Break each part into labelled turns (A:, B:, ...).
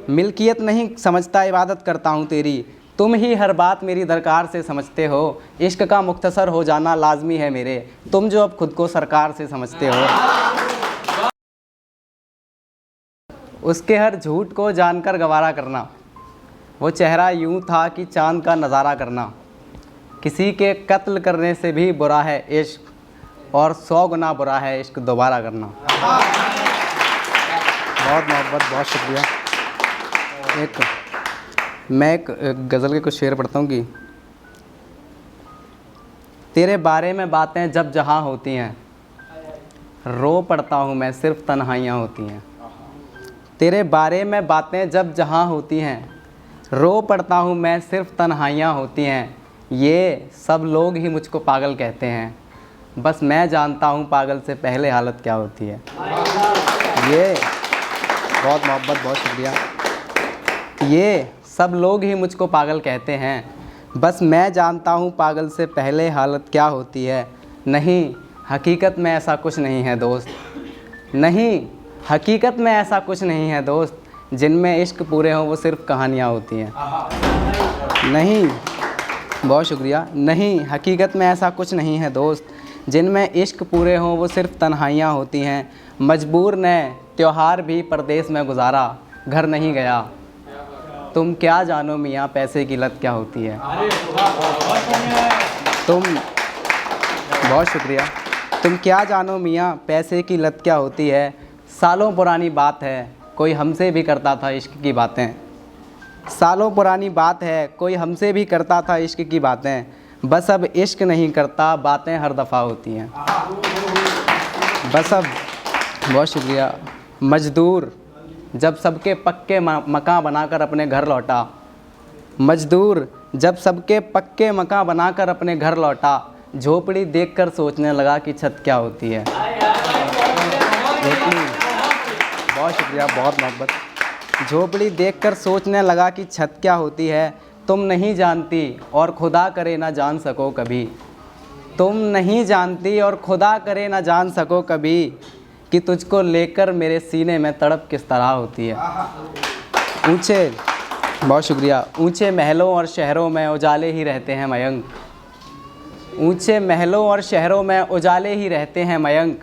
A: मिल्कियत नहीं समझता इबादत करता हूँ तेरी, तुम ही हर बात मेरी दरकार से समझते हो, इश्क का मुख्तसर हो जाना लाजमी है मेरे, तुम जो अब खुद को सरकार से समझते हो। उसके हर झूठ को जानकर गवारा करना, वो चेहरा यूं था कि चांद का नज़ारा करना, किसी के कत्ल करने से भी बुरा है इश्क, और 100 गुना बुरा है इश्क दोबारा करना। बहुत मोहब्बत, बहुत शुक्रिया। मैं एक गज़ल के कुछ शेर पढ़ता हूँ कि तेरे बारे में बातें जब जहाँ होती हैं, रो पड़ता हूँ मैं सिर्फ तन्हाइयाँ होती हैं। तेरे बारे में बातें जब जहाँ होती हैं, रो पड़ता हूँ मैं सिर्फ तन्हाइयाँ होती हैं। ये सब लोग ही मुझको पागल कहते हैं, बस मैं जानता हूँ पागल से पहले हालत क्या होती है। ये बहुत मोहब्बत, बहुत शुक्रिया। ये सब लोग ही मुझको पागल कहते हैं, बस मैं जानता हूँ पागल से पहले हालत क्या होती है। नहीं हकीकत में ऐसा कुछ नहीं है दोस्त, नहीं हकीकत में ऐसा कुछ नहीं है दोस्त, जिनमें इश्क पूरे हों वो सिर्फ कहानियाँ होती हैं। नहीं, बहुत शुक्रिया। नहीं हकीकत में ऐसा कुछ नहीं है दोस्त, जिनमें इश्क पूरे हों वो सिर्फ तन्हाइयाँ होती हैं। मजबूर ने त्योहार भी परदेस में गुजारा, घर नहीं गया, तुम क्या जानो मियाँ पैसे की लत क्या होती है। तुम, बहुत शुक्रिया। तुम क्या जानो मियाँ पैसे की लत क्या होती है। सालों पुरानी बात है कोई हमसे भी करता था इश्क की बातें, सालों पुरानी बात है कोई हमसे भी करता था इश्क की बातें, बस अब इश्क नहीं करता बातें हर दफ़ा होती हैं। बस अब, बहुत शुक्रिया। मज़दूर जब सबके पक्के मकान बनाकर अपने घर लौटा, मज़दूर जब सबके पक्के मकान बनाकर अपने घर लौटा, झोपड़ी देखकर सोचने लगा कि छत क्या होती है। बहुत शुक्रिया, बहुत मोहब्बत। झोपड़ी देखकर सोचने लगा कि छत क्या होती है। तुम नहीं जानती और खुदा करे ना जान सको कभी, तुम नहीं जानती और खुदा करे ना जान सको कभी, कि तुझको लेकर मेरे सीने में तड़प किस तरह होती है। ऊंचे, बहुत शुक्रिया। ऊंचे महलों और शहरों में उजाले ही रहते हैं मयंक, ऊंचे महलों और शहरों में उजाले ही रहते हैं मयंक,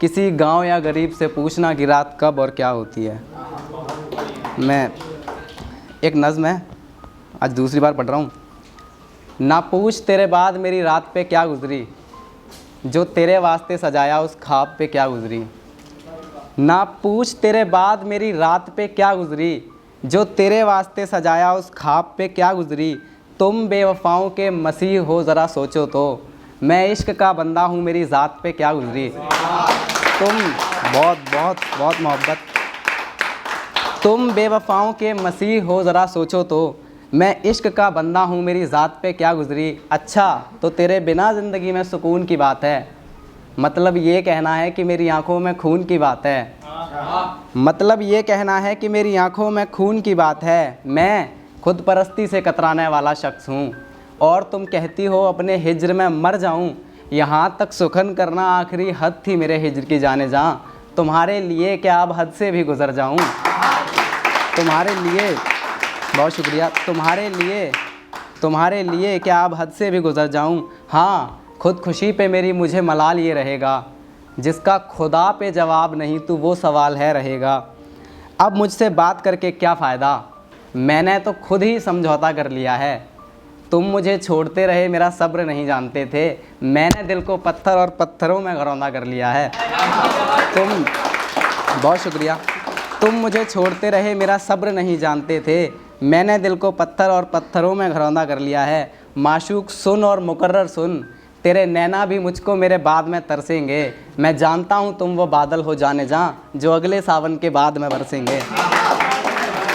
A: किसी गांव या गरीब से पूछना कि रात कब और क्या होती है। मैं, एक नज़्म है, आज दूसरी बार पढ़ रहा हूँ। ना पूछ तेरे बाद मेरी रात पे क्या गुजरी, जो तेरे वास्ते सजाया उस ख्वाब पे क्या गुजरी। ना पूछ तेरे बाद मेरी रात पे क्या गुजरी, जो तेरे वास्ते सजाया उस ख्वाब पे क्या गुजरी। तुम बेवफाओं के मसीह हो ज़रा सोचो तो, मैं इश्क का बंदा हूँ मेरी ज़ात पे क्या गुजरी। तुम, बहुत बहुत बहुत मोहब्बत। तुम बेवफाओं के मसीह हो ज़रा सोचो तो, मैं इश्क का बंदा हूँ मेरी ज़ात पे क्या गुजरी। अच्छा तो तेरे बिना ज़िंदगी में सुकून की बात है, मतलब ये कहना है कि मेरी आंखों में खून की बात है, मतलब ये कहना है कि मेरी आंखों में खून की बात है। मैं खुद परस्ती से कतराने वाला शख्स हूँ, और तुम कहती हो अपने हिज्र में मर जाऊँ, यहाँ तक सुखन करना आखिरी हद थी मेरे हिज्र की जाने जा। तुम्हारे लिए क्या अब हद से भी गुज़र जाऊँ, तुम्हारे लिए, बहुत शुक्रिया। तुम्हारे लिए क्या अब हद से भी गुज़र जाऊँ। हाँ खुद खुशी पे मेरी मुझे मलाल ये रहेगा, जिसका खुदा पे जवाब नहीं तो वो सवाल है रहेगा। अब मुझसे बात करके क्या फ़ायदा, मैंने तो खुद ही समझौता कर लिया है। तुम मुझे छोड़ते रहे मेरा सब्र नहीं जानते थे, मैंने दिल को पत्थर और पत्थरों में घरौंदा कर लिया है। तुम, बहुत शुक्रिया। तुम मुझे छोड़ते रहे मेरा सब्र नहीं जानते थे, मैंने दिल को पत्थर और पत्थरों में घरौंदा कर लिया है। माशूक सुन और मुकर्रर सुन, तेरे नैना भी मुझको मेरे बाद में तरसेंगे। मैं जानता हूँ तुम वो बादल हो जाने जा, जो अगले सावन के बाद में बरसेंगे।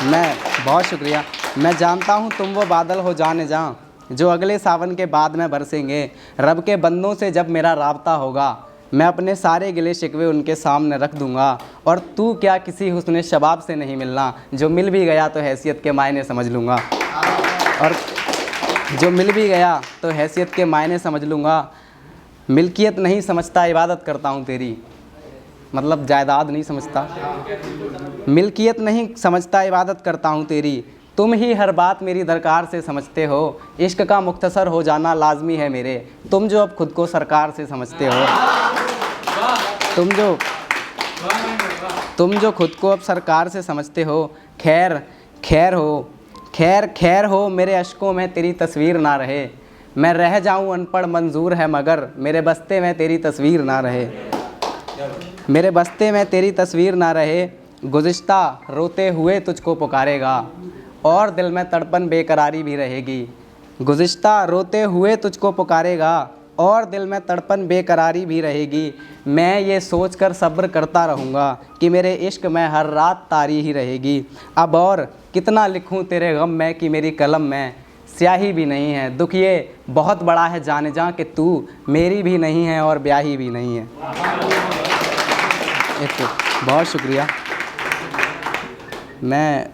A: मैं, बहुत शुक्रिया। मैं जानता हूँ तुम वो बादल हो जाने जा, जो अगले सावन के बाद में बरसेंगे। रब के बंदों से जब मेरा राब्ता होगा, मैं अपने सारे गिले शिकवे उनके सामने रख दूंगा। और तू क्या किसी हुस्न शबाब से नहीं मिलना, जो मिल भी गया तो हैसियत के मायने समझ लूँगा, और जो मिल भी गया तो हैसियत के मायने समझ लूँगा। मिल्कियत नहीं समझता इबादत करता हूँ तेरी, मतलब जायदाद नहीं समझता, मिल्कियत नहीं समझता, इबादत करता हूँ तेरी, तुम ही हर बात मेरी दरकार से समझते हो, इश्क का मुख्तसर हो जाना लाजमी है मेरे, तुम जो अब खुद को सरकार से समझते हो, तुम जो खुद को अब सरकार से समझते हो, खैर खैर हो मेरे अशकों में तेरी तस्वीर ना रहे, मैं रह जाऊं अनपढ़ मंजूर है मगर मेरे बस्ते में तेरी तस्वीर ना रहे, मेरे बस्ते में तेरी तस्वीर ना रहे, गुज़िश्ता रोते हुए तुझको पुकारेगा और दिल में तड़पन बेकरारी भी रहेगी, गुज़िश्ता रोते हुए तुझको पुकारेगा और दिल में तड़पन बेकरारी भी रहेगी, मैं ये सोचकर सब्र करता रहूँगा कि मेरे इश्क में हर रात तारी ही रहेगी, अब और कितना लिखूँ तेरे गम में कि मेरी कलम में स्याही भी नहीं है, दुख ये बहुत बड़ा है जाने जा कि तू मेरी भी नहीं है और ब्याही भी नहीं है। बहुत शुक्रिया। मैं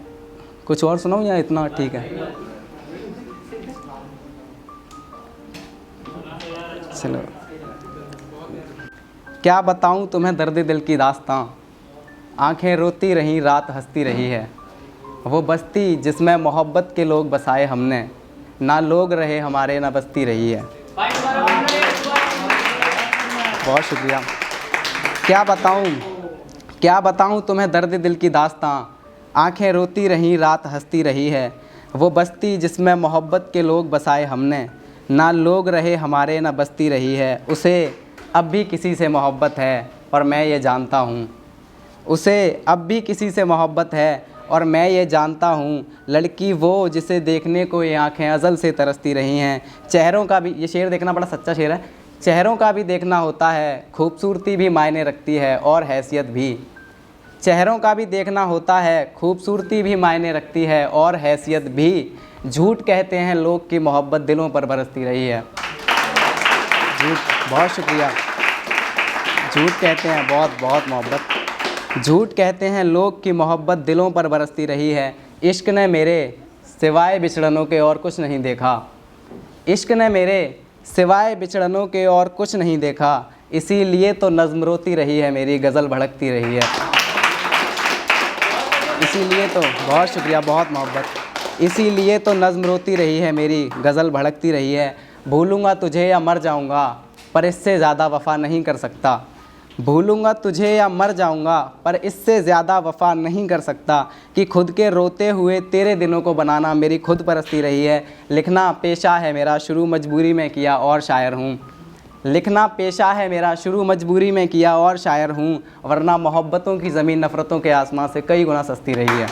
A: कुछ और सुनाऊँ या इतना ठीक है? चलो, क्या बताऊं तुम्हें दर्द दिल की दास्तां, आंखें रोती रहीं रात हंसती रही है, वो बस्ती जिसमें मोहब्बत के लोग बसाए हमने, ना लोग रहे हमारे ना बस्ती रही है। बहुत शुक्रिया। क्या बताऊं तुम्हें दर्द दिल की दास्तां, आंखें रोती रहीं रात हंसती रही है, वो बस्ती जिसमें मोहब्बत के लोग बसाए हमने, ना लोग रहे हमारे ना बस्ती रही है, उसे अब भी किसी से मोहब्बत है और मैं ये जानता हूँ, उसे अब भी किसी से मोहब्बत है और मैं ये जानता हूँ, लड़की वो जिसे देखने को ये आँखें अज़ल से तरसती रही हैं, चेहरों का भी, ये शेर देखना बड़ा सच्चा शेर है, चेहरों का भी देखना होता है, खूबसूरती भी मायने रखती है और हैसियत भी, चेहरों का भी देखना होता है, खूबसूरती भी मायने रखती है और हैसियत भी, झूठ कहते हैं लोग की मोहब्बत दिलों पर बरसती रही है। झूठ, बहुत शुक्रिया। झूठ कहते हैं, बहुत मोहब्बत, झूठ कहते हैं लोग की मोहब्बत दिलों पर बरसती रही है, इश्क ने मेरे सिवाय बिछड़नों के और कुछ नहीं देखा, इश्क ने मेरे सिवाय बिछड़नों के और कुछ नहीं देखा, इसीलिए तो नज़्म रोती रही है मेरी, गज़ल भड़कती रही है, इसीलिए तो, बहुत शुक्रिया, बहुत मोहब्बत, इसीलिए तो नज़्म रोती रही है मेरी, गज़ल भड़कती रही है, भूलूँगा तुझे या मर जाऊँगा पर इससे ज़्यादा वफ़ा नहीं कर सकता, भूलूँगा तुझे या मर जाऊँगा पर इससे ज़्यादा वफ़ा नहीं कर सकता, कि खुद के रोते हुए तेरे दिनों को बनाना मेरी खुद परस्ती रही है, लिखना पेशा है मेरा शुरू मजबूरी में किया और शायर हूँ, लिखना पेशा है मेरा शुरू मजबूरी में किया और शायर हूँ, वरना मोहब्बतों की ज़मीन नफ़रतों के आसमां से कई गुना सस्ती रही है।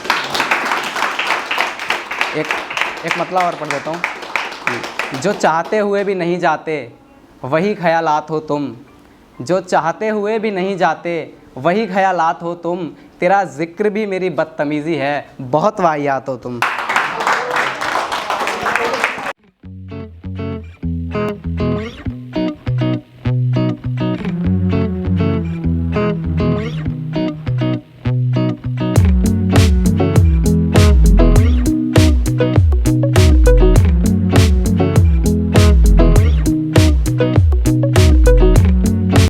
A: एक मतलब और पढ़ देता हूँ, जो चाहते हुए भी नहीं जाते वही ख्यालात हो तुम, जो चाहते हुए भी नहीं जाते वही ख्यालात हो तुम, तेरा ज़िक्र भी मेरी बदतमीज़ी है, बहुत वाहियात हो तुम।